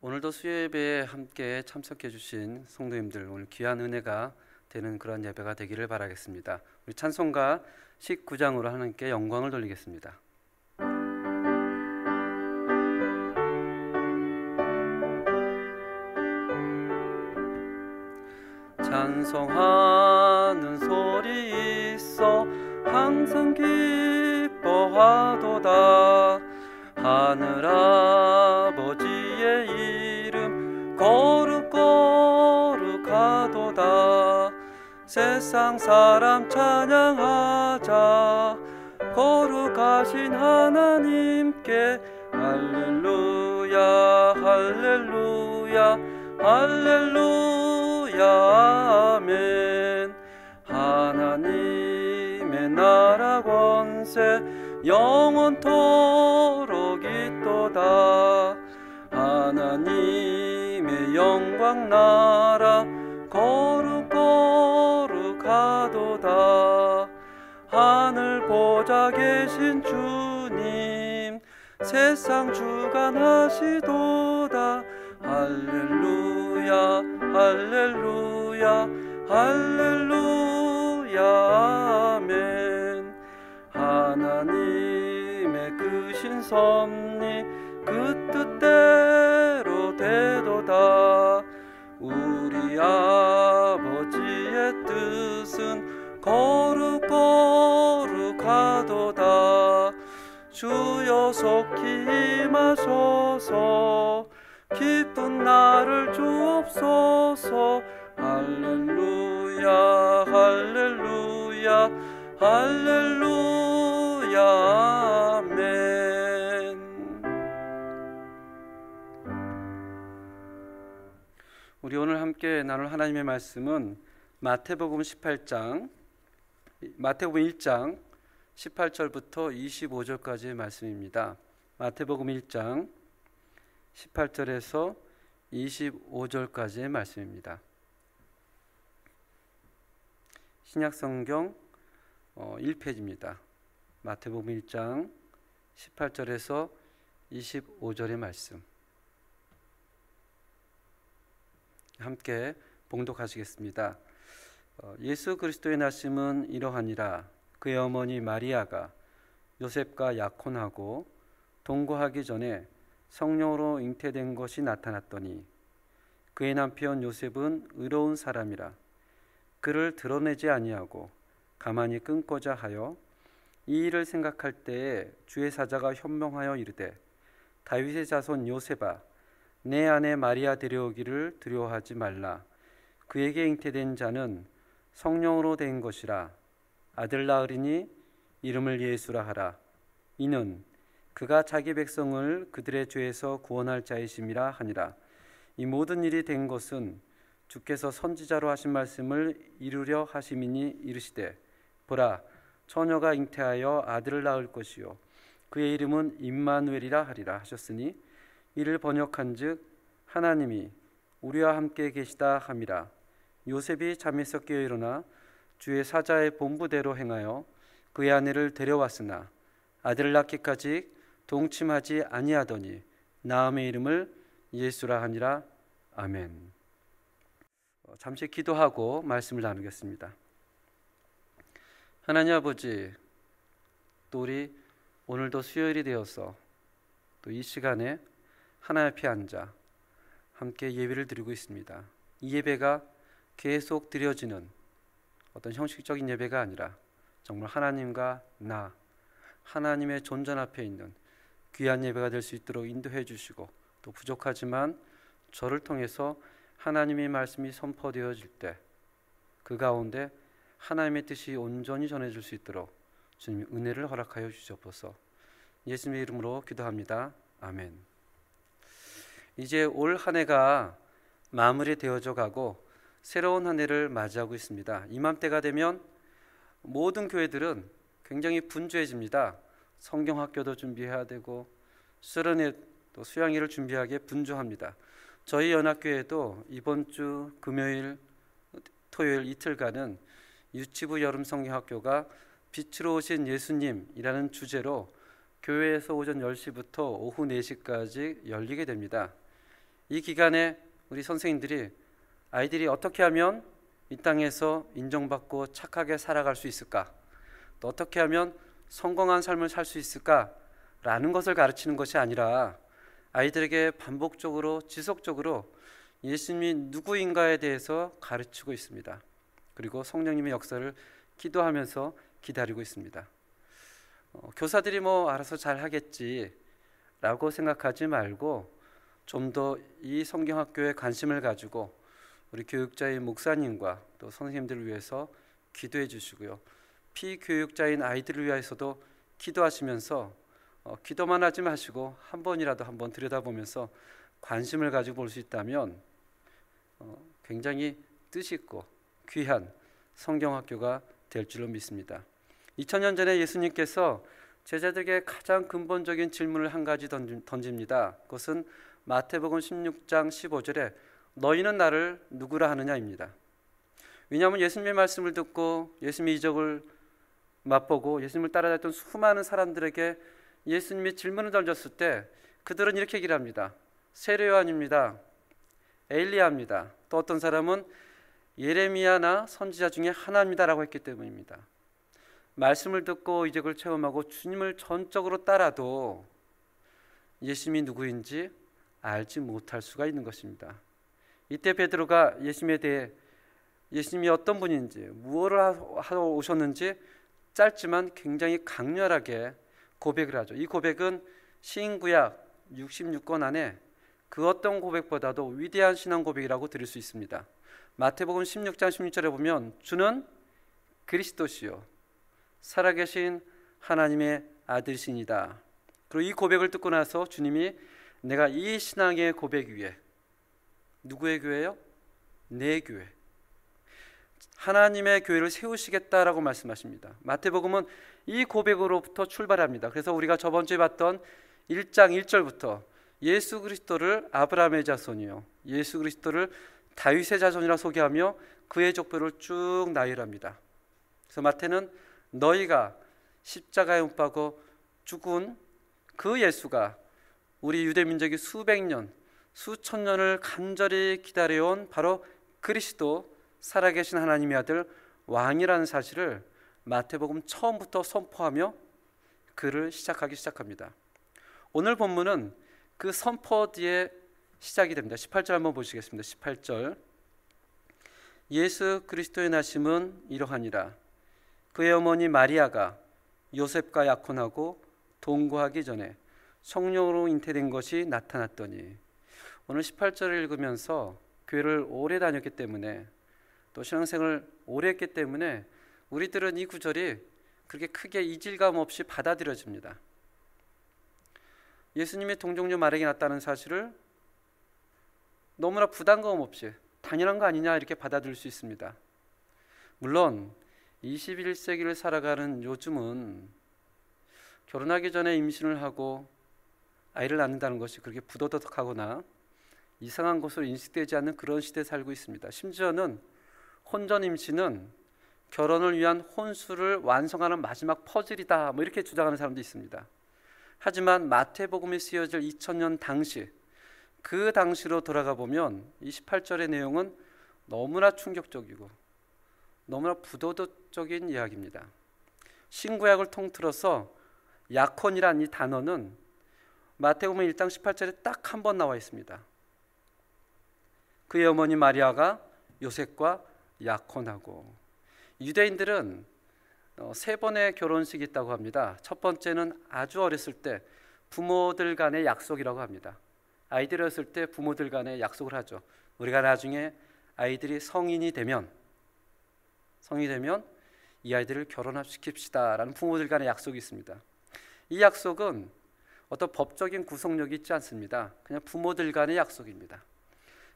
오늘도 수요예배에 함께 참석해 주신 성도님들, 오늘 귀한 은혜가 되는 그런 예배가 되기를 바라겠습니다. 우리 찬송가 19장으로 하나님께 영광을 돌리겠습니다. 찬송하는 소리 있어 항상 기뻐하도다. 하늘 아버지의 이름 거룩거룩하도다. 세상 사람 찬양하자. 거룩하신 하나님께 할렐루야 할렐루야 할렐루야 아멘. 하나님의 나라 권세 영원토록 있도다. 하나님의 영광 나라 거룩거룩하도다. 하늘 보좌 계신 주님 세상 주관하시도다. 할렐루야 할렐루야 할렐루야 아멘. 하나님의 크신 섭리 그 뜻대로 되도다. 우리 아버지의 뜻은 거룩거룩하도다. 주여 속히 임하소서. 기쁜 날을 주옵소서. 할렐루야 할렐루야 할렐루야 아멘. 우리 오늘 함께 나눌 하나님의 말씀은 마태복음 1장 18절부터 25절까지의 말씀입니다. 마태복음 1장 18절에서 25절까지의 말씀입니다. 신약성경 1페이지입니다. 마태복음 1장 18절에서 25절의 말씀 함께 봉독하시겠습니다. 예수 그리스도의 나심은 이러하니라. 그의 어머니 마리아가 요셉과 약혼하고 동거하기 전에 성령으로 잉태된 것이 나타났더니 그의 남편 요셉은 의로운 사람이라 그를 드러내지 아니하고 가만히 끊고자 하여 이 일을 생각할 때에 주의 사자가 현명하여 이르되 다윗의 자손 요셉아 내 아내 마리아 데려오기를 두려워하지 말라. 그에게 잉태된 자는 성령으로 된 것이라. 아들 낳으리니 이름을 예수라 하라. 이는 그가 자기 백성을 그들의 죄에서 구원할 자이심이라 하니라. 이 모든 일이 된 것은 주께서 선지자로 하신 말씀을 이루려 하심이니 이르시되 보라 처녀가 잉태하여 아들을 낳을 것이요 그의 이름은 임마누엘이라 하리라 하셨으니 이를 번역한즉 하나님이 우리와 함께 계시다 함이라. 요셉이 잠에서 깨어 일어나 주의 사자의 본부대로 행하여 그의 아내를 데려왔으나 아들을 낳기까지 동침하지 아니하더니 낳음의 이름을 예수라 하니라. 아멘. 잠시 기도하고 말씀을 나누겠습니다. 하나님 아버지, 또 우리 오늘도 수요일이 되어서 또 이 시간에 하나님 앞에 앉아 함께 예배를 드리고 있습니다. 이 예배가 계속 드려지는 어떤 형식적인 예배가 아니라 정말 하나님과 나, 하나님의 존전 앞에 있는 귀한 예배가 될 수 있도록 인도해 주시고 또 부족하지만 저를 통해서 하나님의 말씀이 선포되어질 때 그 가운데 하나님의 뜻이 온전히 전해질 수 있도록 주님 은혜를 허락하여 주시옵소서. 예수님의 이름으로 기도합니다. 아멘. 이제 올 한 해가 마무리되어져 가고 새로운 한 해를 맞이하고 있습니다. 이맘때가 되면 모든 교회들은 굉장히 분주해집니다. 성경학교도 준비해야 되고 수련회 또 수양회를 준비하기에 분주합니다. 저희 연합교회도 이번 주 금요일 토요일 이틀간은 유치부 여름 성경학교가 빛으로 오신 예수님이라는 주제로 교회에서 오전 10시부터 오후 4시까지 열리게 됩니다. 이 기간에 우리 선생님들이 아이들이 어떻게 하면 이 땅에서 인정받고 착하게 살아갈 수 있을까? 또 어떻게 하면 성공한 삶을 살 수 있을까? 라는 것을 가르치는 것이 아니라 아이들에게 반복적으로 지속적으로 예수님이 누구인가에 대해서 가르치고 있습니다. 그리고 성령님의 역사를 기도하면서 기다리고 있습니다. 교사들이 알아서 잘 하겠지 라고 생각하지 말고 좀 더 이 성경학교에 관심을 가지고 우리 교육자인 목사님과 또 선생님들을 위해서 기도해 주시고요. 피교육자인 아이들을 위해서도 기도하시면서 기도만 하지 마시고 한 번이라도 한번 들여다보면서 관심을 가지고 볼 수 있다면 굉장히 뜻있고 귀한 성경학교가 될 줄로 믿습니다. 2000년 전에 예수님께서 제자들에게 가장 근본적인 질문을 한 가지 던집니다. 그것은 마태복음 16장 15절에 너희는 나를 누구라 하느냐입니다. 왜냐하면 예수님의 말씀을 듣고 예수님의 이적을 맛보고 예수님을 따라다녔던 수많은 사람들에게 예수님이 질문을 던졌을 때 그들은 이렇게 얘기를 합니다. 세례요한입니다. 엘리야입니다. 또 어떤 사람은 예레미야나 선지자 중에 하나입니다라고 했기 때문입니다. 말씀을 듣고 이적을 체험하고 주님을 전적으로 따라도 예수님이 누구인지 알지 못할 수가 있는 것입니다. 이때 베드로가 예수님에 대해 예수님이 어떤 분인지 무엇을 하러 오셨는지 짧지만 굉장히 강렬하게 고백을 하죠. 이 고백은 신구약 66권 안에 그 어떤 고백보다도 위대한 신앙 고백이라고 들을 수 있습니다. 마태복음 16장 16절에 보면 주는 그리스도시요 살아계신 하나님의 아들이시니다. 그리고 이 고백을 듣고 나서 주님이 내가 이 신앙의 고백 위에 누구의 교회요? 내 교회 하나님의 교회를 세우시겠다라고 말씀하십니다. 마태복음은 이 고백으로부터 출발합니다. 그래서 우리가 저번 주에 봤던 1장 1절부터 예수 그리스도를 아브라함의 자손이요 예수 그리스도를 다윗의 자손이라 소개하며 그의 족보를 쭉 나열합니다. 그래서 마태는 너희가 십자가에 못 박고 죽은 그 예수가 우리 유대 민족이 수백 년, 수천 년을 간절히 기다려온 바로 그리스도 살아계신 하나님의 아들 왕이라는 사실을 마태복음 처음부터 선포하며 글을 시작합니다. 오늘 본문은 그 선포 뒤에 시작이 됩니다. 18절 한번 보시겠습니다. 18절 예수 그리스도의 나심은 이러하니라. 그의 어머니 마리아가 요셉과 약혼하고 동거하기 전에 성령으로 잉태된 것이 나타났더니 오늘 18절을 읽으면서 교회를 오래 다녔기 때문에 또 신앙생활을 오래 했기 때문에 우리들은 이 구절이 그렇게 크게 이질감 없이 받아들여집니다. 예수님이 동정녀 마리아에게 낳았다는 사실을 너무나 부담감 없이 당연한 거 아니냐 이렇게 받아들일 수 있습니다. 물론 21세기를 살아가는 요즘은 결혼하기 전에 임신을 하고 아이를 낳는다는 것이 그렇게 부도덕하거나 이상한 것으로 인식되지 않는 그런 시대에 살고 있습니다. 심지어는 혼전 임신은 결혼을 위한 혼수를 완성하는 마지막 퍼즐이다 이렇게 주장하는 사람도 있습니다. 하지만 마태복음이 쓰여질 2000년 당시 그 당시로 돌아가 보면 28절의 내용은 너무나 충격적이고 너무나 부도덕적인 이야기입니다. 신구약을 통틀어서 약혼이란 이 단어는 마태복음 1장 18절에 딱 한 번 나와 있습니다. 그의 어머니 마리아가 요셉과 약혼하고 유대인들은 세 번의 결혼식이 있다고 합니다. 첫 번째는 아주 어렸을 때 부모들 간의 약속이라고 합니다. 아이들이 어렸을 때 부모들 간에 약속을 하죠. 우리가 나중에 아이들이 성인이 되면 이 아이들을 결혼시킵시다 라는 부모들 간의 약속이 있습니다. 이 약속은 어떤 법적인 구속력이 있지 않습니다. 그냥 부모들 간의 약속입니다.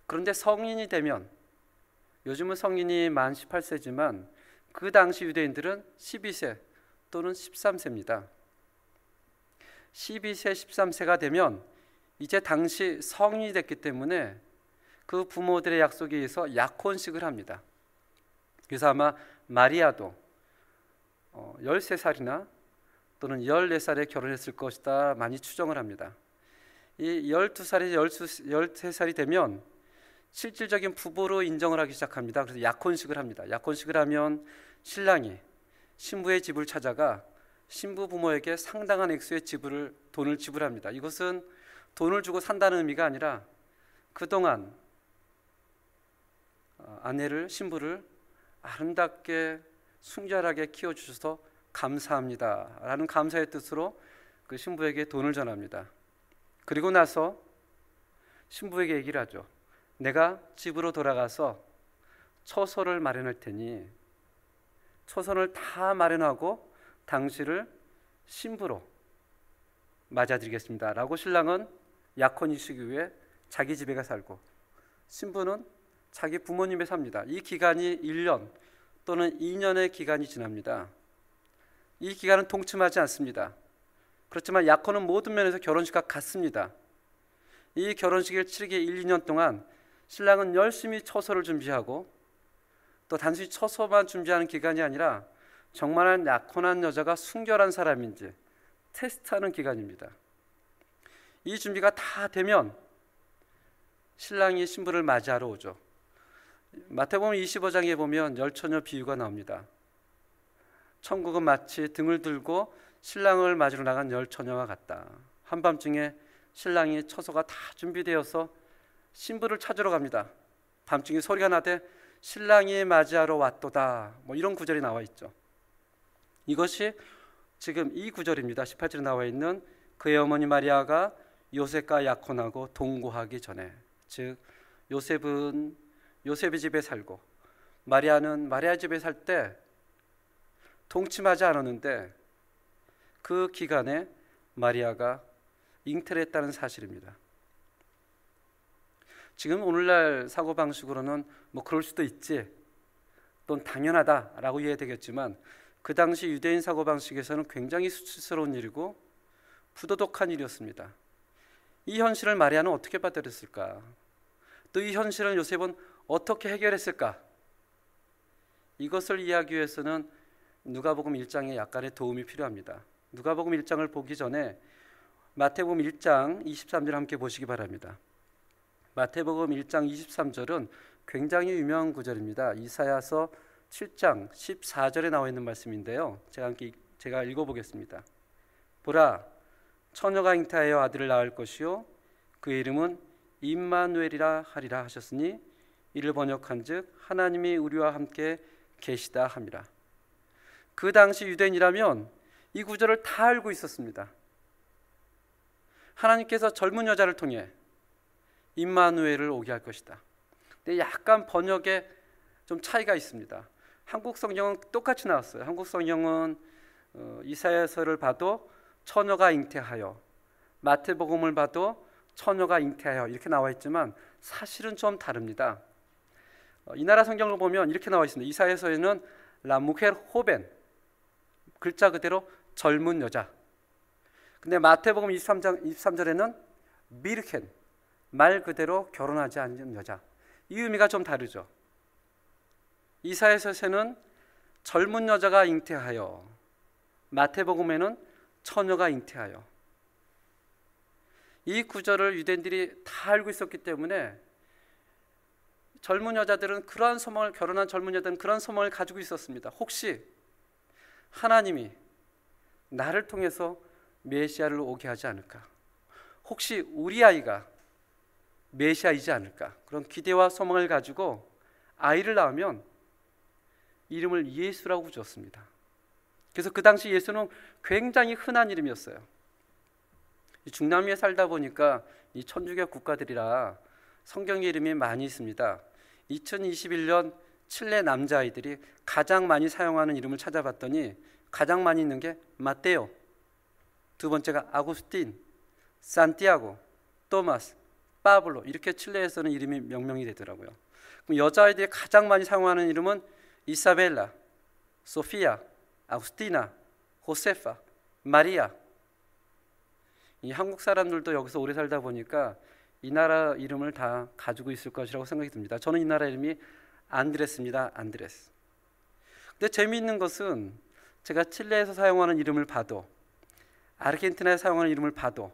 그런데 성인이 되면 요즘은 성인이 만 18세지만 그 당시 유대인들은 12세 또는 13세입니다. 12세, 13세가 되면 이제 당시 성인이 됐기 때문에 그 부모들의 약속에 의해서 약혼식을 합니다. 그래서 아마 마리아도 13살이나 또는 14살에 결혼했을 것이다 많이 추정을 합니다. 이 12살이 13살이 되면 실질적인 부부로 인정을 하기 시작합니다. 그래서 약혼식을 합니다. 약혼식을 하면 신랑이 신부의 집을 찾아가 신부 부모에게 상당한 액수의 돈을 지불합니다. 이것은 돈을 주고 산다는 의미가 아니라 그동안 신부를 아름답게 순결하게 키워주셔서 감사합니다 라는 감사의 뜻으로 그 신부에게 돈을 전합니다. 그리고 나서 신부에게 얘기를 하죠. 내가 집으로 돌아가서 처소를 마련할 테니 처소를 다 마련하고 당신을 신부로 맞아드리겠습니다 라고 신랑은 약혼이시기 위해 자기 집에 가 살고 신부는 자기 부모님에 삽니다. 이 기간이 1년 또는 2년의 기간이 지납니다. 이 기간은 동침하지 않습니다. 그렇지만 약혼은 모든 면에서 결혼식과 같습니다. 이 결혼식을 치르기 1, 2년 동안 신랑은 열심히 처소를 준비하고 또 단순히 처소만 준비하는 기간이 아니라 정말 약혼한 여자가 순결한 사람인지 테스트하는 기간입니다. 이 준비가 다 되면 신랑이 신부를 맞이하러 오죠. 마태복음 25장에 보면 열처녀 비유가 나옵니다. 천국은 마치 등을 들고 신랑을 맞으러 나간 열처녀와 같다. 한밤중에 신랑이 처소가 다 준비되어서 신부를 찾으러 갑니다. 밤중에 소리가 나되 신랑이 맞이하러 왔도다. 이런 구절이 나와 있죠. 이것이 지금 이 구절입니다. 18절에 나와 있는 그의 어머니 마리아가 요셉과 약혼하고 동거하기 전에, 즉 요셉은 요셉의 집에 살고 마리아는 마리아 집에 살 때 동침하지 않았는데 그 기간에 마리아가 잉태를 했다는 사실입니다. 지금 오늘날 사고방식으로는 그럴 수도 있지 또는 당연하다라고 이해되겠지만 그 당시 유대인 사고방식에서는 굉장히 수치스러운 일이고 부도덕한 일이었습니다. 이 현실을 마리아는 어떻게 받아들였을까? 또 이 현실을 요셉은 어떻게 해결했을까? 이것을 이해하기 위해서는 누가복음 1장에 약간의 도움이 필요합니다. 누가복음 1장을 보기 전에 마태복음 1장 23절 함께 보시기 바랍니다. 마태복음 1장 23절은 굉장히 유명한 구절입니다. 이사야서 7장 14절에 나와 있는 말씀인데요. 제가 읽어보겠습니다. 보라, 처녀가 잉태하여 아들을 낳을 것이요 그의 이름은 임마누엘이라 하리라 하셨으니 이를 번역한즉 하나님이 우리와 함께 계시다 함이라. 그 당시 유대인이라면 이 구절을 다 알고 있었습니다. 하나님께서 젊은 여자를 통해 임마누엘을 오게 할 것이다. 근데 약간 번역에 좀 차이가 있습니다. 한국 성경은 똑같이 나왔어요. 한국 성경은 이사야서를 봐도 처녀가 잉태하여, 마태복음을 봐도 처녀가 잉태하여 이렇게 나와 있지만 사실은 좀 다릅니다. 이 나라 성경을 보면 이렇게 나와 있습니다. 이사야서에는 라무헬 호벤, 글자 그대로 젊은 여자. 근데 마태복음 23절에는 미르켄, 말 그대로 결혼하지 않은 여자. 이 의미가 좀 다르죠. 이사야서에는 젊은 여자가 잉태하여, 마태복음에는 처녀가 잉태하여. 이 구절을 유대인들이 다 알고 있었기 때문에 젊은 여자들은 그러한 소망을, 결혼한 젊은 여자들은 그러한 소망을 가지고 있었습니다. 혹시 하나님이 나를 통해서 메시아를 오게 하지 않을까? 혹시 우리 아이가 메시아이지 않을까? 그런 기대와 소망을 가지고 아이를 낳으면 이름을 예수라고 지었습니다. 그래서 그 당시 예수는 굉장히 흔한 이름이었어요. 중남미에 살다 보니까 이 천주교 국가들이라 성경의 이름이 많이 있습니다. 2021년 칠레 남자아이들이 가장 많이 사용하는 이름을 찾아봤더니 가장 많이 있는 게 마테오, 두 번째가 아구스틴, 산티아고, 토마스, 파블로, 이렇게 칠레에서는 이름이 명명이 되더라고요. 그럼 여자아이들이 가장 많이 사용하는 이름은 이사벨라, 소피아, 아구스티나, 호세파, 마리아. 이 한국 사람들도 여기서 오래 살다 보니까 이 나라 이름을 다 가지고 있을 것이라고 생각이 듭니다. 저는 이 나라 이름이 안드레스입니다. 안드레스. 근데 재미있는 것은 제가 칠레에서 사용하는 이름을 봐도, 아르헨티나에 사용하는 이름을 봐도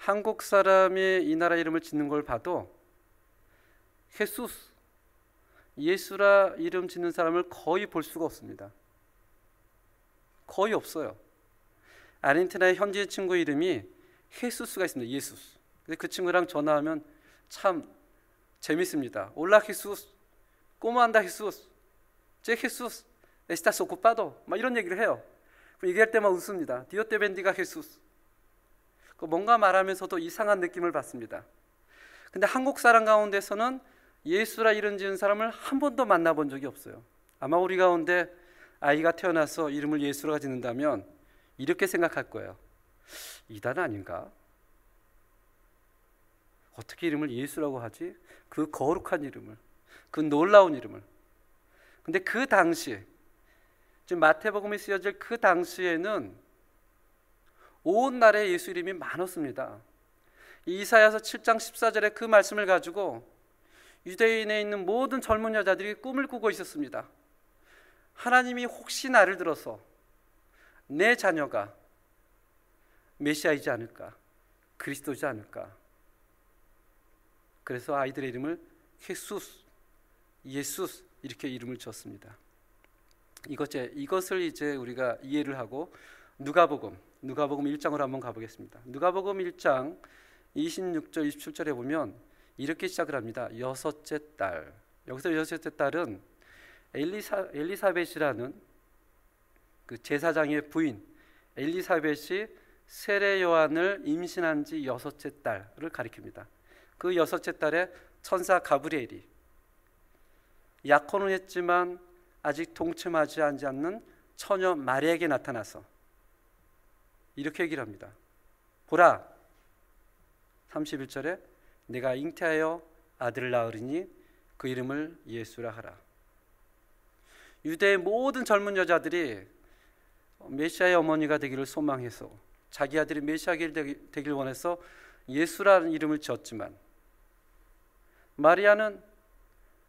한국 사람이 이 나라 이름을 짓는 걸 봐도 헤수스, 예수라 이름 짓는 사람을 거의 볼 수가 없습니다. 거의 없어요. 아르헨티나의 현지 친구 이름이 헤수스가 있습니다. 예수스. 근데 그 친구랑 전화하면 참 재밌습니다. 올라 헤수스, ¿cómo anda Jesús? 제 헤수스, ¿estás ocupado? 막 이런 얘기를 해요. 얘기할 때만 웃습니다. Dios te bendiga Jesús. 뭔가 말하면서도 이상한 느낌을 받습니다. 근데 한국 사람 가운데서는 예수라 이름 지은 사람을 한 번도 만나본 적이 없어요. 아마 우리 가운데 아이가 태어나서 이름을 예수라가 짓는다면 이렇게 생각할 거예요. 이단 아닌가? 어떻게 이름을 예수라고 하지? 그 거룩한 이름을, 그 놀라운 이름을. 근데 그 당시, 지금 마태복음이 쓰여질 그 당시에는 온 나라에 예수 이름이 많았습니다. 이사야서 7장 14절에 그 말씀을 가지고 유대인에 있는 모든 젊은 여자들이 꿈을 꾸고 있었습니다. 하나님이 혹시 나를 들어서 내 자녀가 메시아이지 않을까, 그리스도지 않을까. 그래서 아이들의 이름을 헤수스, 예수스 이렇게 이름을 지었습니다. 이것을 이제 우리가 이해를 하고 누가복음 1장으로 한번 가보겠습니다. 누가복음 1장 26절 27절에 보면 이렇게 시작을 합니다. 여섯째 딸. 여기서 여섯째 딸은 엘리사벳이라는 그 제사장의 부인 엘리사벳이 세례 요한을 임신한 지 여섯째 딸을 가리킵니다. 그 여섯째 딸에 천사 가브리엘이 약혼을 했지만 아직 동침하지 않는 처녀 마리아에게 나타나서 이렇게 얘기를 합니다. 보라, 31절에 내가 잉태하여 아들을 낳으리니 그 이름을 예수라 하라. 유대의 모든 젊은 여자들이 메시아의 어머니가 되기를 소망해서 자기 아들이 메시아가 되길 원해서 예수라는 이름을 지었지만 마리아는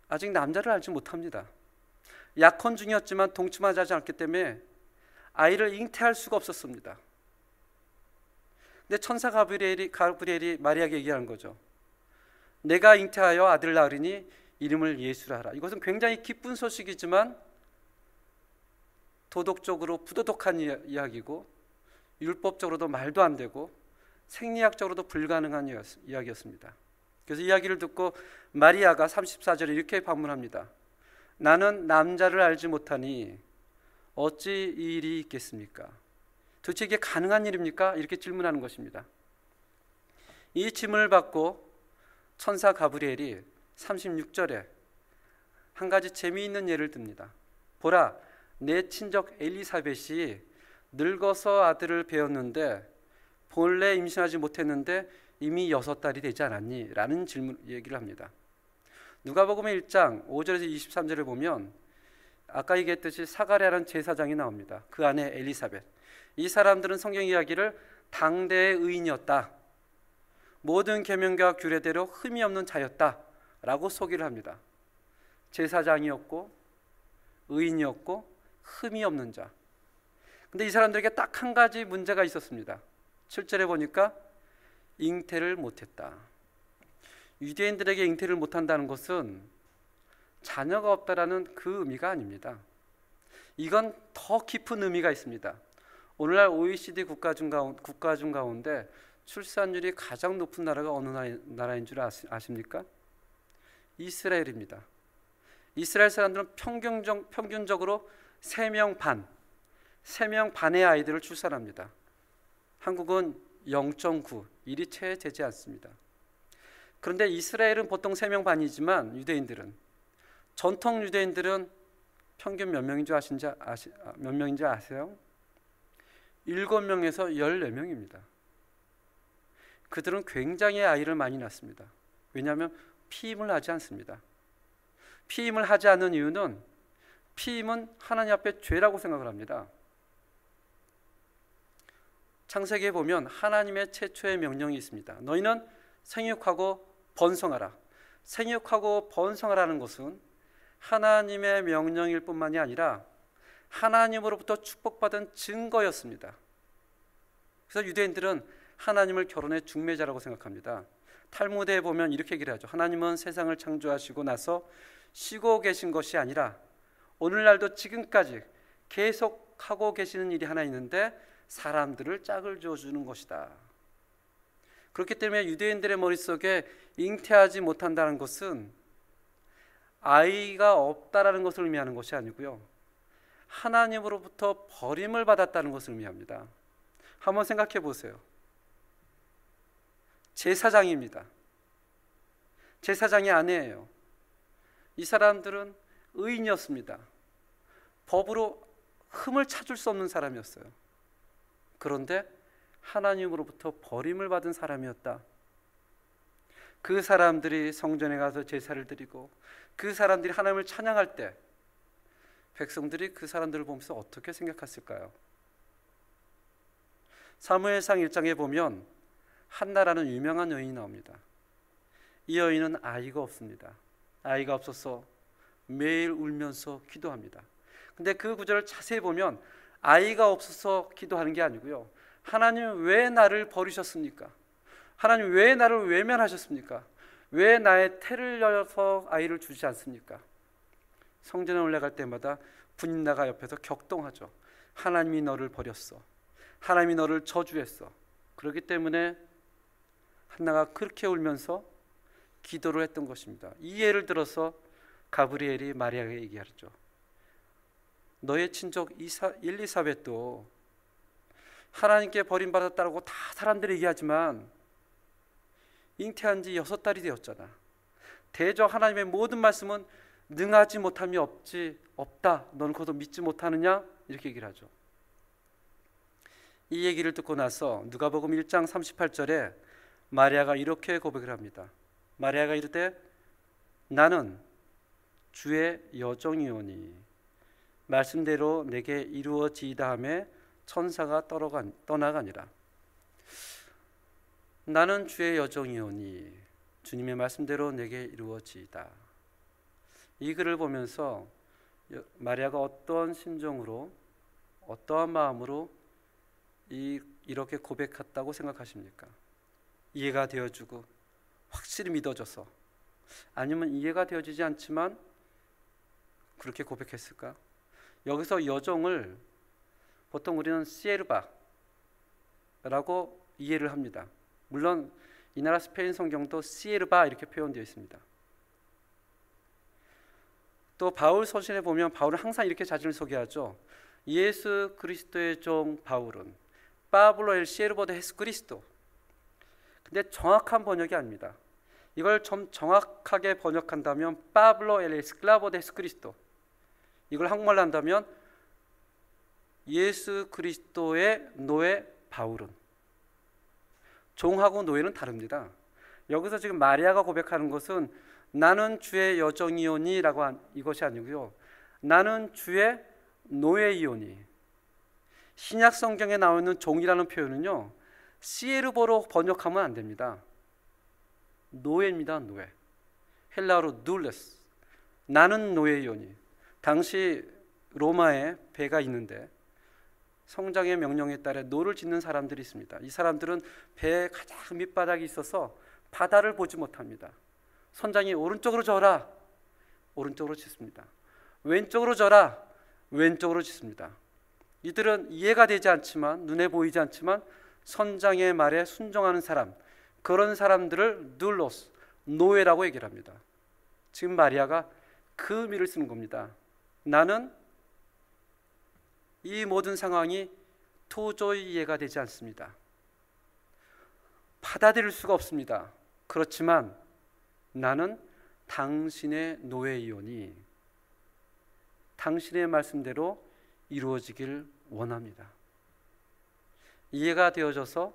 아직 남자를 알지 못합니다. 약혼 중이었지만 동침하지 않기 때문에 아이를 잉태할 수가 없었습니다. 근데 천사 가브리엘이 마리아에게 얘기하는 거죠. 내가 잉태하여 아들을 낳으리니 이름을 예수라 하라. 이것은 굉장히 기쁜 소식이지만 도덕적으로 부도덕한 이야기고 율법적으로도 말도 안 되고 생리학적으로도 불가능한 이야기였습니다. 그래서 이야기를 듣고 마리아가 34절에 이렇게 반문합니다. 나는 남자를 알지 못하니 어찌 이 일이 있겠습니까? 도대체 이게 가능한 일입니까? 이렇게 질문하는 것입니다. 이 질문을 받고 천사 가브리엘이 36절에 한 가지 재미있는 예를 듭니다. 보라, 내 친적 엘리사벳이 늙어서 아들을 배웠는데 본래 임신하지 못했는데 이미 6달이 되지 않았니? 라는 얘기를 합니다. 누가복음 1장 5절에서 23절을 보면 아까 얘기했듯이 사가랴라는 제사장이 나옵니다. 그 안에 엘리사벳. 이 사람들은 성경 이야기를 당대의 의인이었다, 모든 계명과 규례대로 흠이 없는 자였다 라고 소개를 합니다. 제사장이었고 의인이었고 흠이 없는 자. 근데 이 사람들에게 딱 한 가지 문제가 있었습니다. 7절에 보니까 잉태를 못했다. 유대인들에게 잉태를 못한다는 것은 자녀가 없다라는 그 의미가 아닙니다. 이건 더 깊은 의미가 있습니다. 오늘날 OECD 국가 중 가운데 출산율이 가장 높은 나라가 어느 나라인 줄 아십니까? 이스라엘입니다. 이스라엘 사람들은 평균적으로 3명 반의 아이들을 출산합니다. 한국은 0.9, 1이 채 되지 않습니다. 그런데 이스라엘은 보통 3명 반이지만 전통 유대인들은 평균 몇 명인 줄 몇 명인지 아세요? 7명에서 14명입니다. 그들은 굉장히 아이를 많이 낳습니다. 왜냐하면 피임을 하지 않습니다. 피임을 하지 않는 이유는 피임은 하나님 앞에 죄라고 생각을 합니다. 창세기에 보면 하나님의 최초의 명령이 있습니다. 너희는 생육하고 번성하라. 생육하고 번성하라는 것은 하나님의 명령일 뿐만이 아니라 하나님으로부터 축복받은 증거였습니다. 그래서 유대인들은 하나님을 결혼의 중매자라고 생각합니다. 탈무드에 보면 이렇게 얘기를 하죠. 하나님은 세상을 창조하시고 나서 쉬고 계신 것이 아니라 오늘날도 지금까지 계속 하고 계시는 일이 하나 있는데 사람들을 짝을 지어주는 것이다. 그렇기 때문에 유대인들의 머릿속에 잉태하지 못한다는 것은 아이가 없다라는 것을 의미하는 것이 아니고요, 하나님으로부터 버림을 받았다는 것을 의미합니다. 한번 생각해 보세요. 제사장입니다. 제사장이 아내예요. 이 사람들은 의인이었습니다. 법으로 흠을 찾을 수 없는 사람이었어요. 그런데 하나님으로부터 버림을 받은 사람이었다. 그 사람들이 성전에 가서 제사를 드리고 그 사람들이 하나님을 찬양할 때 백성들이 그 사람들을 보면서 어떻게 생각했을까요? 사무엘상 1장에 보면 한나라는 유명한 여인이 나옵니다. 이 여인은 아이가 없습니다. 아이가 없어서 매일 울면서 기도합니다. 근데 그 구절을 자세히 보면 아이가 없어서 기도하는 게 아니고요, 하나님 왜 나를 버리셨습니까? 하나님 왜 나를 외면하셨습니까? 왜 나의 태를 열어서 아이를 주지 않습니까? 성전에 올라갈 때마다 분인나가 옆에서 격동하죠. 하나님이 너를 버렸어. 하나님이 너를 저주했어. 그렇기 때문에 한나가 그렇게 울면서 기도를 했던 것입니다. 이 예를 들어서 가브리엘이 마리아에게 얘기하죠. 너의 친족 엘리사벳도 하나님께 버림받았다고 다 사람들이 얘기하지만 잉태한 지 6달이 되었잖아. 대저 하나님의 모든 말씀은 능하지 못함이 없다. 너는 그것도 믿지 못하느냐? 이렇게 얘기를 하죠. 이 얘기를 듣고 나서 누가복음 1장 38절에 마리아가 이렇게 고백을 합니다. 마리아가 이르되 나는 주의 여종이오니 말씀대로 내게 이루어지이다 하매 천사가 떠나가니라. 나는 주의 여종이오니 주님의 말씀대로 내게 이루어지이다. 이 글을 보면서 마리아가 어떠한 심정으로, 어떠한 마음으로 이렇게 고백했다고 생각하십니까? 이해가 되어주고 확실히 믿어져서, 아니면 이해가 되어지지 않지만 그렇게 고백했을까? 여기서 여종을 보통 우리는 시에르바라고 이해를 합니다. 물론 이 나라 스페인 성경도 시에르바 이렇게 표현되어 있습니다. 또 바울 서신에 보면 바울은 항상 이렇게 자신을 소개하죠. 예수 그리스도의 종 바울은 파블로 엘 시에르보 데 헤스 그리스도. 근데 정확한 번역이 아닙니다. 이걸 좀 정확하게 번역한다면 파블로 엘 에스클라보 데 헤스 그리스도. 이걸 한국말로 한다면 예수 그리스도의 노예 바울은. 종하고 노예는 다릅니다. 여기서 지금 마리아가 고백하는 것은 나는 주의 여종이오니 라고 이것이 아니고요, 나는 주의 노예이오니. 신약 성경에 나와 있는 종이라는 표현은요, 시에르보로 번역하면 안 됩니다. 노예입니다. 노예. 헬라어로 둘레스. 나는 노예이오니. 당시 로마에 배가 있는데 성장의 명령에 따라 노를 짓는 사람들이 있습니다. 이 사람들은 배의 가장 밑바닥이 있어서 바다를 보지 못합니다. 선장이 오른쪽으로 져라, 오른쪽으로 짓습니다. 왼쪽으로 져라, 왼쪽으로 짓습니다. 이들은 이해가 되지 않지만, 눈에 보이지 않지만 선장의 말에 순종하는 사람, 그런 사람들을 눌로스, 노예라고 얘기를 합니다. 지금 마리아가 그 의미를 쓰는 겁니다. 나는 이 모든 상황이 도저히 이해가 되지 않습니다. 받아들일 수가 없습니다. 그렇지만 나는 당신의 노예이오니 당신의 말씀대로 이루어지길 원합니다. 이해가 되어져서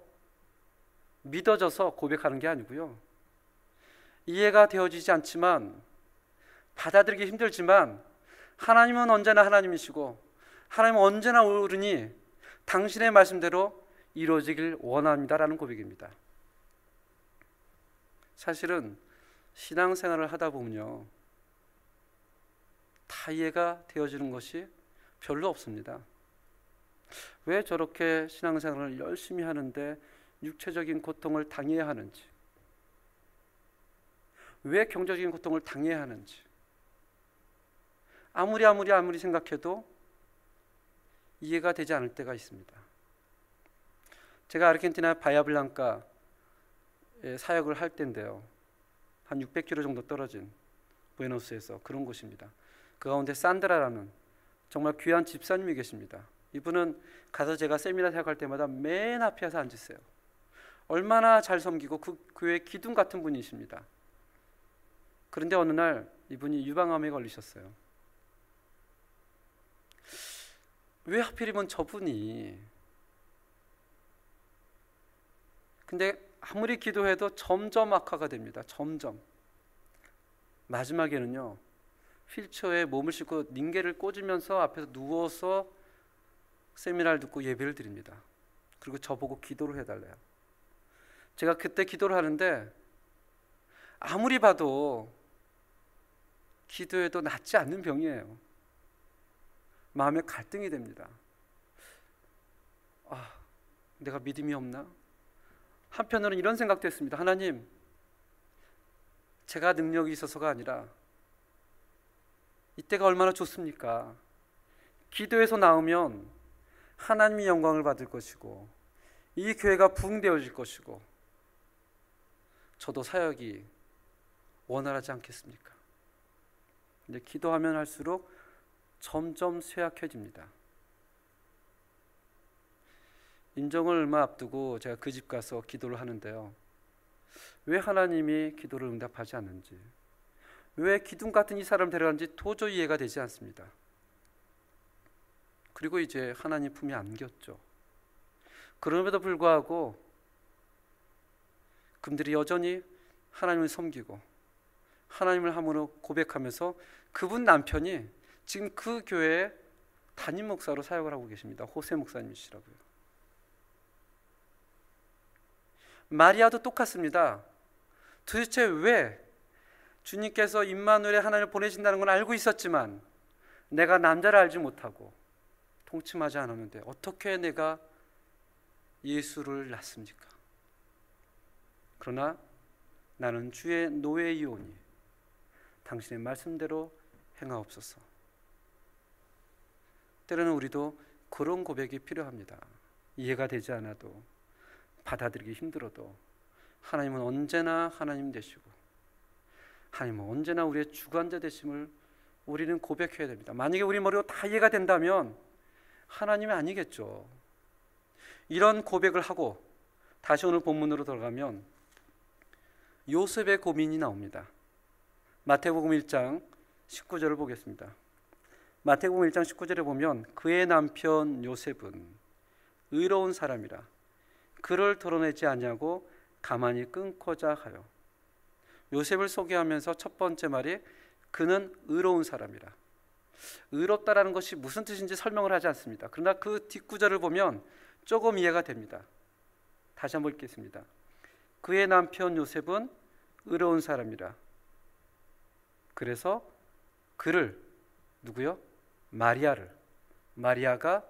믿어져서 고백하는 게 아니고요, 이해가 되어지지 않지만, 받아들이기 힘들지만 하나님은 언제나 하나님이시고 하나님은 언제나 옳으니 당신의 말씀대로 이루어지길 원합니다라는 고백입니다. 사실은 신앙생활을 하다 보면요, 다 이해가 되어지는 것이 별로 없습니다. 왜 저렇게 신앙생활을 열심히 하는데 육체적인 고통을 당해야 하는지, 왜 경제적인 고통을 당해야 하는지 아무리 생각해도 이해가 되지 않을 때가 있습니다. 제가 아르헨티나 바야블랑카에 사역을 할 때인데요, 한 600km 정도 떨어진 부에노스에서 그런 곳입니다. 그 가운데 산드라라는 정말 귀한 집사님이 계십니다. 이분은 가서 제가 세미나 사역할 때마다 맨 앞에 와서 앉으세요. 얼마나 잘 섬기고 그 교회 기둥 같은 분이십니다. 그런데 어느 날 이분이 유방암에 걸리셨어요. 왜 하필이면 저분이? 근데 아무리 기도해도 점점 악화가 됩니다. 점점. 마지막에는요, 휠체어에 몸을 싣고 닌게를 꽂으면서 앞에서 누워서 세미나를 듣고 예배를 드립니다. 그리고 저보고 기도를 해달래요. 제가 그때 기도를 하는데 아무리 봐도 기도해도 낫지 않는 병이에요. 마음에 갈등이 됩니다. 내가 믿음이 없나? 한편으로는 이런 생각도 했습니다. 하나님, 제가 능력이 있어서가 아니라 이때가 얼마나 좋습니까? 기도에서 나오면 하나님이 영광을 받을 것이고 이 교회가 부흥되어질 것이고 저도 사역이 원활하지 않겠습니까? 근데 기도하면 할수록 점점 쇠약해집니다. 임종을 얼마 앞두고 제가 그 집 가서 기도를 하는데요, 왜 하나님이 기도를 응답하지 않는지, 왜 기둥 같은 이 사람을 데려간지 도저히 이해가 되지 않습니다. 그리고 이제 하나님 품에 안겼죠. 그럼에도 불구하고 그들이 여전히 하나님을 섬기고 하나님을 함으로 고백하면서 그분 남편이 지금 그 교회에 담임 목사로 사역을 하고 계십니다. 호세 목사님이시라고요. 마리아도 똑같습니다. 도대체 왜 주님께서 임마누엘의 하나님을 보내신다는 건 알고 있었지만 내가 남자를 알지 못하고 통침하지 않았는데 어떻게 내가 예수를 낳습니까? 그러나 나는 주의 노예이오니 당신의 말씀대로 행하옵소서. 때로는 우리도 그런 고백이 필요합니다. 이해가 되지 않아도, 받아들이기 힘들어도 하나님은 언제나 하나님 되시고 하나님은 언제나 우리의 주관자 되심을 우리는 고백해야 됩니다. 만약에 우리 머리로 다 이해가 된다면 하나님이 아니겠죠. 이런 고백을 하고 다시 오늘 본문으로 돌아가면 요셉의 고민이 나옵니다. 마태복음 1장 19절을 보겠습니다. 마태복음 1장 19절에 보면 그의 남편 요셉은 의로운 사람이라 그를 드러내지 아니하고 가만히 끊고자 하여. 요셉을 소개하면서 첫 번째 말이 그는 의로운 사람이라. 의롭다라는 것이 무슨 뜻인지 설명을 하지 않습니다. 그러나 그 뒷구절을 보면 조금 이해가 됩니다. 다시 한번 읽겠습니다. 그의 남편 요셉은 의로운 사람이라. 그래서 그를, 누구요? 마리아를, 마리아가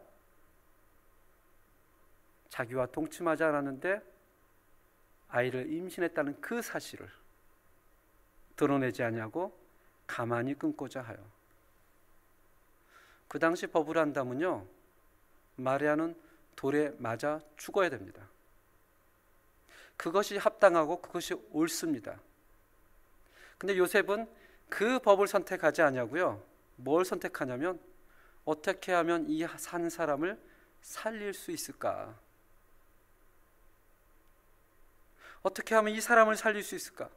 자기와 동침하지 않았는데 아이를 임신했다는 그 사실을 드러내지 아니하고 가만히 끊고자 하여. 그 당시 법을 한다면요, 마리아는 돌에 맞아 죽어야 됩니다. 그것이 합당하고 그것이 옳습니다. 근데 요셉은 그 법을 선택하지 아니하고요, 뭘 선택하냐면 어떻게 하면 이 산 사람을 살릴 수 있을까? 어떻게 하면 이 사람을 살릴 수 있을까?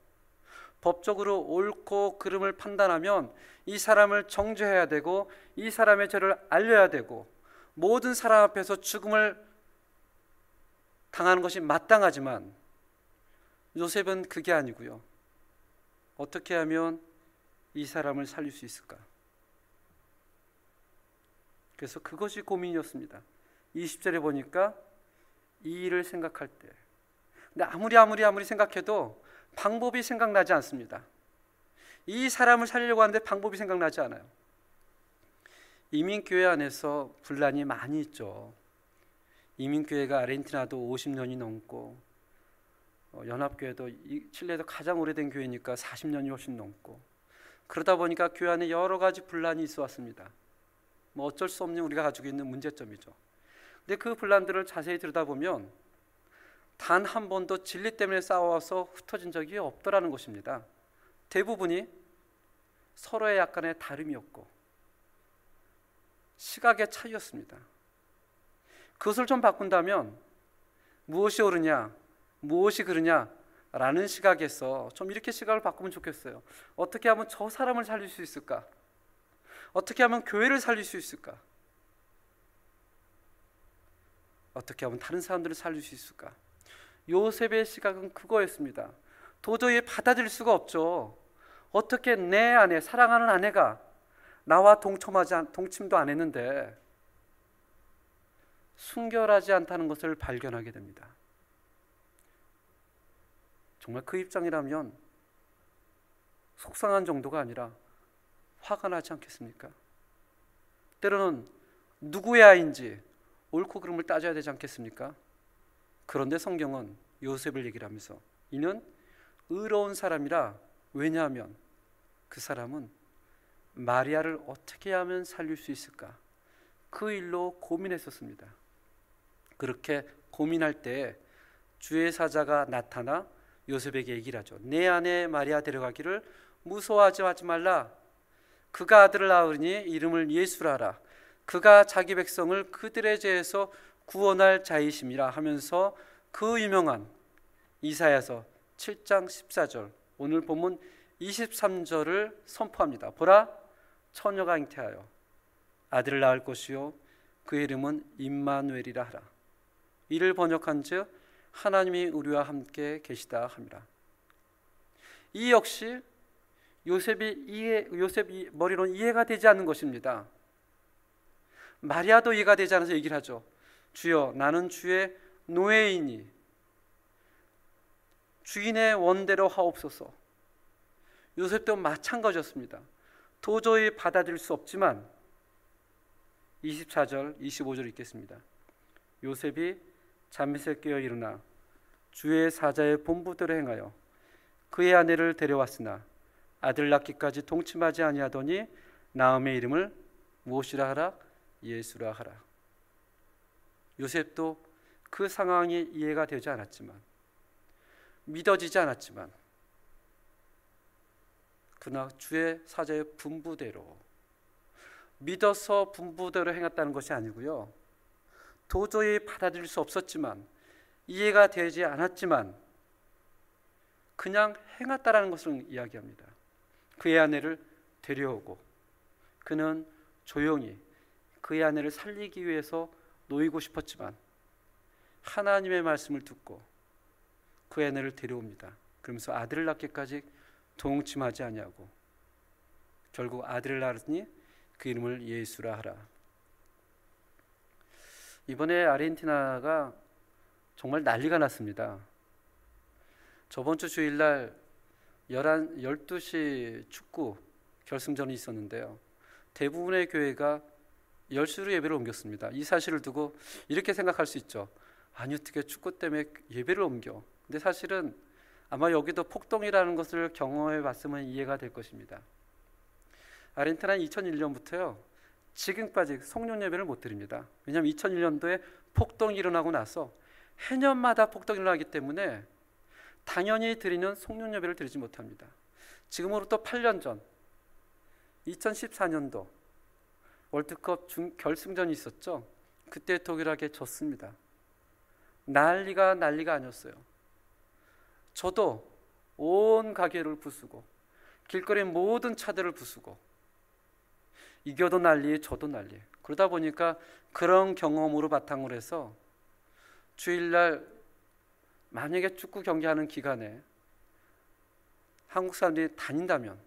법적으로 옳고 그름을 판단하면 이 사람을 정죄해야 되고 이 사람의 죄를 알려야 되고 모든 사람 앞에서 죽음을 당하는 것이 마땅하지만 요셉은 그게 아니고요, 어떻게 하면 이 사람을 살릴 수 있을까? 그래서 그것이 고민이었습니다. 20절에 보니까 이 일을 생각할 때, 근데 아무리 생각해도 방법이 생각나지 않습니다. 이 사람을 살리려고 하는데 방법이 생각나지 않아요. 이민교회 안에서 분란이 많이 있죠. 이민교회가 아르헨티나도 50년이 넘고 연합교회도 칠레에서 가장 오래된 교회니까 40년이 훨씬 넘고, 그러다 보니까 교회 안에 여러 가지 분란이 있어 왔습니다. 뭐 어쩔 수 없는 우리가 가지고 있는 문제점이죠. 근데 그 분란들을 자세히 들여다보면 단 한 번도 진리 때문에 싸워서 흩어진 적이 없더라는 것입니다. 대부분이 서로의 약간의 다름이었고 시각의 차이였습니다. 그것을 좀 바꾼다면 무엇이 옳으냐, 무엇이 그르냐 라는 시각에서 좀 이렇게 시각을 바꾸면 좋겠어요. 어떻게 하면 저 사람을 살릴 수 있을까? 어떻게 하면 교회를 살릴 수 있을까? 어떻게 하면 다른 사람들을 살릴 수 있을까? 요셉의 시각은 그거였습니다. 도저히 받아들일 수가 없죠. 어떻게 내 아내, 사랑하는 아내가 나와 동침도 안 했는데 순결하지 않다는 것을 발견하게 됩니다. 정말 그 입장이라면 속상한 정도가 아니라 화가 나지 않겠습니까? 때로는 누구의 아이인지 옳고 그름을 따져야 되지 않겠습니까? 그런데 성경은 요셉을 얘기를 하면서 이는 의로운 사람이라, 왜냐하면 그 사람은 마리아를 어떻게 하면 살릴 수 있을까? 그 일로 고민했었습니다. 그렇게 고민할 때 주의 사자가 나타나 요셉에게 얘기를 하죠. 내 아내 마리아 데려가기를 무서워하지 말라. 그가 아들을 낳으니 이름을 예수라 하라. 그가 자기 백성을 그들의 죄에서 구원할 자이심이라 하면서 그 유명한 이사야서 7장 14절, 오늘 본문 23절을 선포합니다. 보라, 처녀가 잉태하여 아들을 낳을 것이요 그의 이름은 임마누엘이라 하라. 이를 번역한즉 하나님이 우리와 함께 계시다 함이라. 이 역시 요셉이 머리로는 이해가 되지 않는 것입니다. 마리아도 이해가 되지 않아서 얘기를 하죠. 주여, 나는 주의 노예이니 주인의 원대로 하옵소서. 요셉도 마찬가지였습니다. 도저히 받아들일 수 없지만 24절, 25절 읽겠습니다. 요셉이 잠에서 깨어 일어나 주의 사자의 본부대로 행하여 그의 아내를 데려왔으나 아들 낳기까지 동침하지 아니하더니 나음의 이름을 무엇이라 하라? 예수라 하라. 요셉도 그 상황이 이해가 되지 않았지만, 믿어지지 않았지만, 그러나 주의 사자의 분부대로 믿어서 분부대로 행했다는 것이 아니고요, 도저히 받아들일 수 없었지만, 이해가 되지 않았지만 그냥 행했다라는 것을 이야기합니다. 그의 아내를 데려오고 그는 조용히 그의 아내를 살리기 위해서 놓이고 싶었지만 하나님의 말씀을 듣고 그의 아내를 데려옵니다. 그러면서 아들을 낳기까지 동침하지 아니하고 결국 아들을 낳으니 그 이름을 예수라 하라. 이번에 아르헨티나가 정말 난리가 났습니다. 저번 주 주일날 12시 축구 결승전이 있었는데요. 대부분의 교회가 10시로 예배를 옮겼습니다. 이 사실을 두고 이렇게 생각할 수 있죠. 아니, 어떻게 축구 때문에 예배를 옮겨? 근데 사실은 아마 여기도 폭동이라는 것을 경험해 봤으면 이해가 될 것입니다. 아르헨티나는 2001년부터요. 지금까지 성령 예배를 못 드립니다. 왜냐하면 2001년도에 폭동이 일어나고 나서 해년마다 폭동이 일어나기 때문에 당연히 드리는 성령 예배를 드리지 못합니다. 지금으로부터 8년 전 2014년도 월드컵 결승전이 있었죠. 그때 독일에게 졌습니다. 난리가 아니었어요. 저도 온 가게를 부수고 길거리 모든 차들을 부수고 이겨도 난리, 저도 난리. 그러다 보니까 그런 경험으로 바탕으로 해서 주일날 만약에 축구 경기하는 기간에 한국 사람들이 다닌다면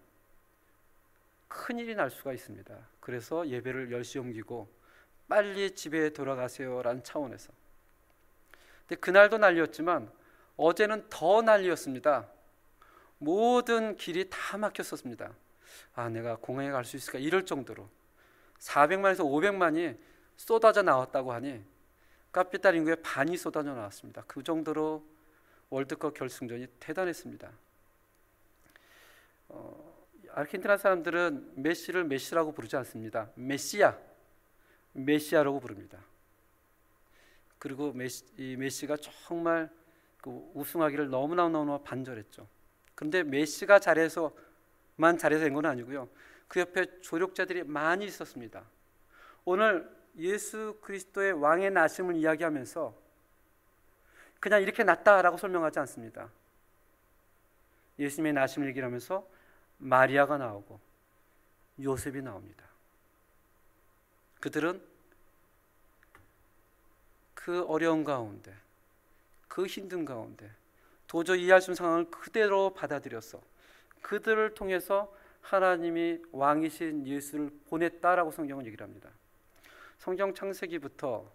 큰일이 날 수가 있습니다. 그래서 예배를 10시에 옮기고 빨리 집에 돌아가세요라는 차원에서. 근데 그날도 난리였지만 어제는 더 난리였습니다. 모든 길이 다 막혔었습니다. 아, 내가 공항에 갈 수 있을까? 이럴 정도로 400만에서 500만이 쏟아져 나왔다고 하니 카피탈 인구의 반이 쏟아져 나왔습니다. 그 정도로 월드컵 결승전이 대단했습니다. 아르헨티나 사람들은 메시를 메시라고 부르지 않습니다. 메시아라고 부릅니다. 그리고 메시가 정말 그 우승하기를 너무나 반절했죠. 그런데 메시가 잘해서 된 건 아니고요. 그 옆에 조력자들이 많이 있었습니다. 오늘 예수 그리스도의 왕의 나심을 이야기하면서 그냥 이렇게 났다라고 설명하지 않습니다. 예수님의 나심을 얘기하면서 마리아가 나오고 요셉이 나옵니다. 그들은 그 어려운 가운데, 그 힘든 가운데 도저히 이해할 수 없는 상황을 그대로 받아들여서 그들을 통해서 하나님이 왕이신 예수를 보냈다라고 성경은 얘기를 합니다. 성경 창세기부터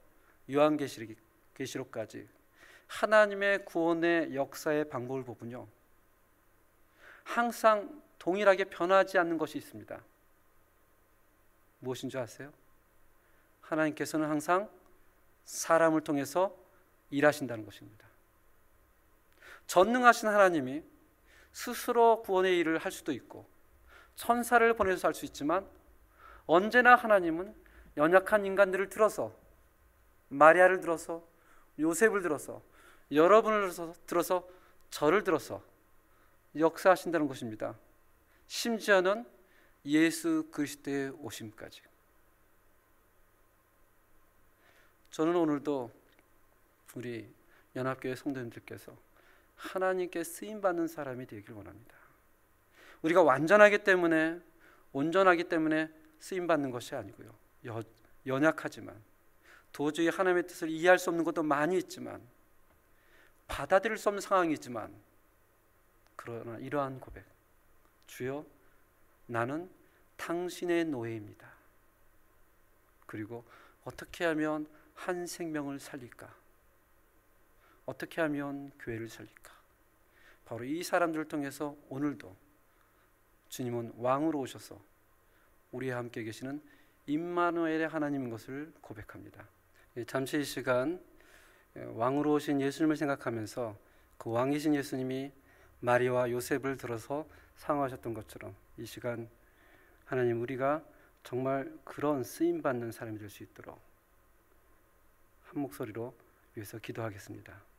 요한계시록까지 하나님의 구원의 역사의 방법을 보면요, 항상 동일하게 변하지 않는 것이 있습니다. 무엇인 줄 아세요? 하나님께서는 항상 사람을 통해서 일하신다는 것입니다. 전능하신 하나님이 스스로 구원의 일을 할 수도 있고 천사를 보내서 할 수 있지만, 언제나 하나님은 연약한 인간들을 들어서, 마리아를 들어서, 요셉을 들어서, 여러분을 들어서, 저를 들어서 역사하신다는 것입니다. 심지어는 예수 그리스도의 오심까지. 저는 오늘도 우리 연합교회 성도님들께서 하나님께 쓰임받는 사람이 되기를 원합니다. 우리가 완전하기 때문에, 온전하기 때문에 쓰임받는 것이 아니고요, 연약하지만, 도저히 하나님의 뜻을 이해할 수 없는 것도 많이 있지만, 받아들일 수 없는 상황이지만, 그러나 이러한 고백, 주여 나는 당신의 노예입니다. 그리고 어떻게 하면 한 생명을 살릴까? 어떻게 하면 교회를 살릴까? 바로 이 사람들을 통해서 오늘도 주님은 왕으로 오셔서 우리와 함께 계시는 임마누엘의 하나님인 것을 고백합니다. 잠시 이 시간 왕으로 오신 예수님을 생각하면서 그 왕이신 예수님이 마리아와 요셉을 들어서 상호하셨던 것처럼 이 시간 하나님, 우리가 정말 그런 쓰임받는 사람이 될 수 있도록 한 목소리로 위해서 기도하겠습니다.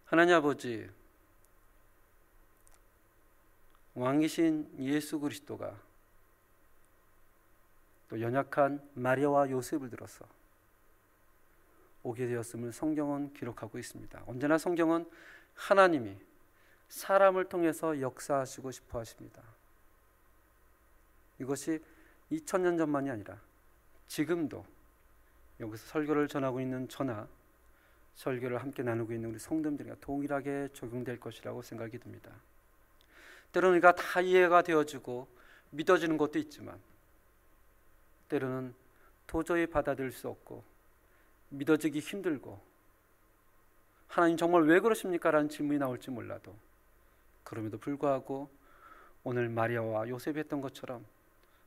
하나님 아버지, 왕이신 예수 그리스도가 또 연약한 마리아와 요셉을 들어서 오게 되었음을 성경은 기록하고 있습니다. 언제나 성경은 하나님이 사람을 통해서 역사하시고 싶어 하십니다. 이것이 2000년 전만이 아니라 지금도 여기서 설교를 전하고 있는 저나 설교를 함께 나누고 있는 우리 성도들과 동일하게 적용될 것이라고 생각이 듭니다. 때로는 우리가 다 이해가 되어지고 믿어지는 것도 있지만 때로는 도저히 받아들일 수 없고 믿어지기 힘들고 하나님 정말 왜 그러십니까? 라는 질문이 나올지 몰라도 그럼에도 불구하고 오늘 마리아와 요셉이 했던 것처럼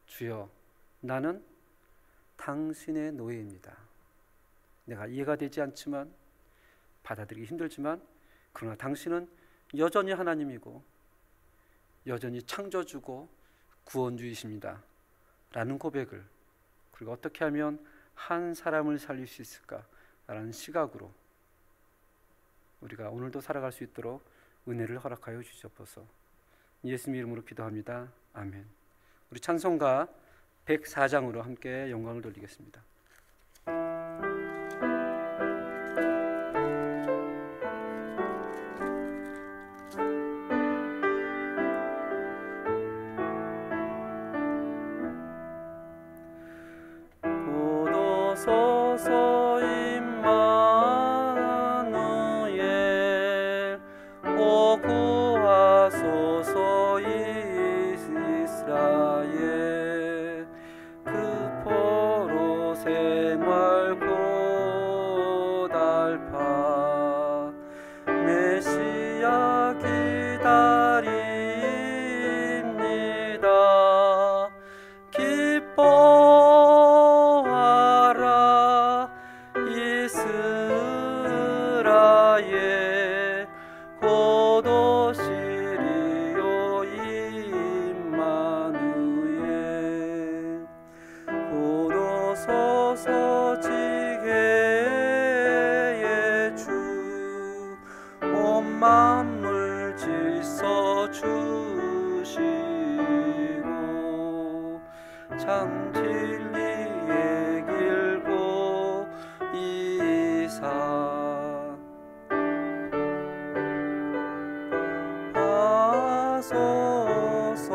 주여, 나는 당신의 노예입니다. 내가 이해가 되지 않지만 받아들이기 힘들지만 그러나 당신은 여전히 하나님이고 여전히 창조주고 구원주이십니다. 라는 고백을, 그리고 어떻게 하면 한 사람을 살릴 수 있을까? 라는 시각으로 우리가 오늘도 살아갈 수 있도록 은혜를 허락하여 주시옵소서. 예수님 이름으로 기도합니다. 아멘. 우리 찬송가 104장으로 함께 영광을 돌리겠습니다. 구도소서 임마누엘 오 구하소서 이스라엘 그 포로 생활 고달파 메시아 기다립니다. 기뻐하라 이스라엘 고도시리오 임마누엘 고도소서 지혜의 주 온 만물 질서 주시고 참 진리의 길고 이사 하소서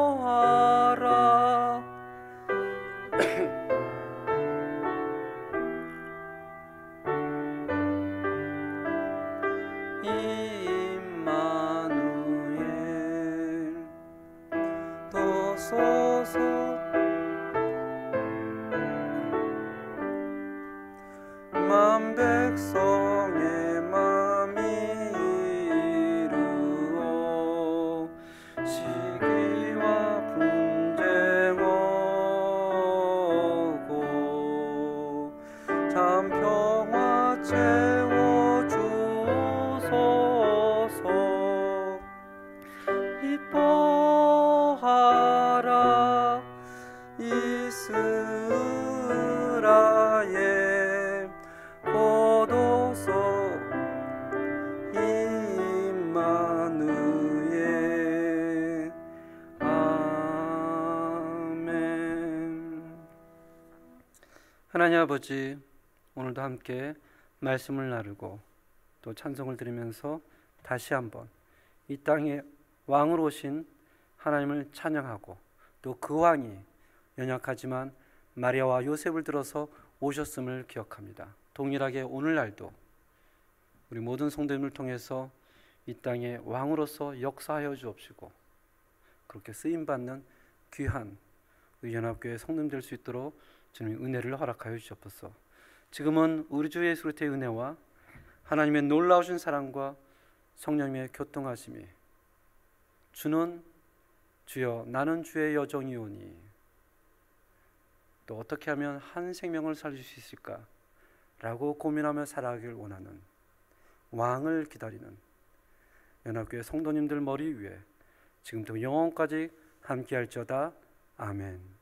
기뻐하라 임마누엘 도소서 만 백성의 맘이 이루어 시기와 분쟁 오고 참 평화 채워주소서 기뻐하라 이스라엘 고도소 임마누엘 아멘. 하나님 아버지, 오늘도 함께 말씀을 나누고 또 찬송을 드리면서 다시 한번 이 땅에 왕으로 오신 하나님을 찬양하고 또 그 왕이 연약하지만 마리아와 요셉을 들어서 오셨음을 기억합니다. 동일하게 오늘날도 우리 모든 성도님을 통해서 이 땅에 왕으로서 역사하여 주옵시고 그렇게 쓰임받는 귀한 우리 연합교회 성도님 될 수 있도록 주님의 은혜를 허락하여 주옵소서. 지금은 우리 주 예수 그리스도의 은혜와 하나님의 놀라우신 사랑과 성령님의 교통하심이 주는 주여 나는 주의 여종이오니 또 어떻게 하면 한 생명을 살릴 수 있을까 라고 고민하며 살아가길 원하는 왕을 기다리는 연합교회 성도님들 머리 위에 지금부터 영원까지 함께할지어다. 아멘.